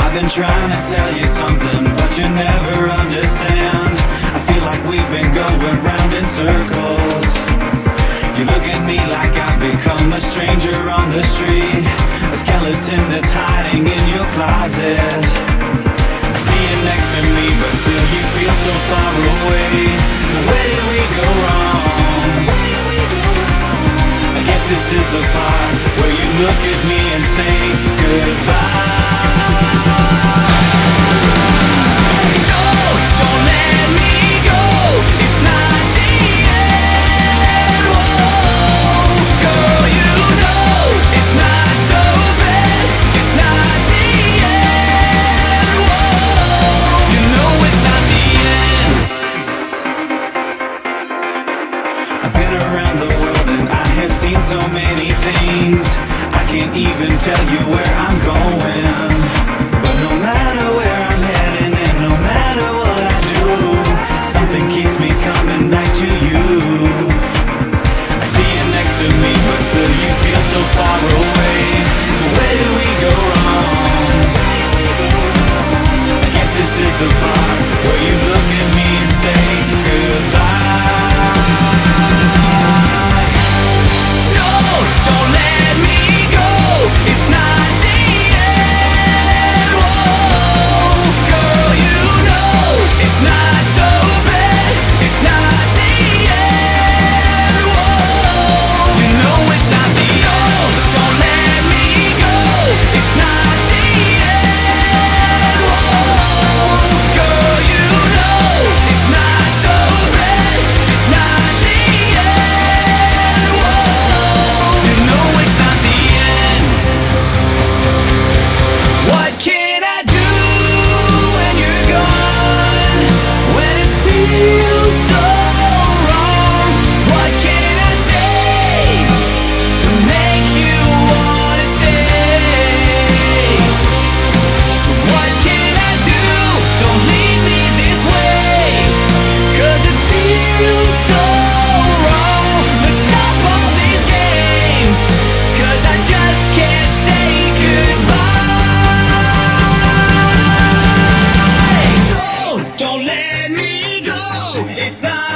I've been trying to tell you something, but you never understand. I feel like we've been going round in circles. You look at me like I've become a stranger on the street, a skeleton that's hiding in your closet. I see you next to me, but still you feel so far away. Where did we go wrong? I guess this is the part where you look at me and say goodbye. Don't let me go. It's not the end. Whoa, girl, you know it's not so bad. It's not the end. Whoa, you know it's not the end. I've been around the world and I have seen so many things. I can't even tell you where I'm going, but no matter where I'm heading and no matter what I do, something keeps me coming back to you. I see you next to me, but still you feel so far away. Where did we go wrong? I guess this is the part where you look at me and say goodbye. Don't let me go. It's not the end. Whoa, girl, you know it's not so bad. It's not the end. Whoa, you know it's not the end. Don't let me go. It's not the end. Whoa, girl, you know it's not so bad. It's not the end. Whoa, you know it's not the end. What can I do when you're gone? When it feels so wrong? What can I say to make you wanna stay? So what can I do? Don't leave me this way, 'cause it feels so wrong. Let's stop all these games, 'cause I just can't say goodbye. Don't let me go. It's not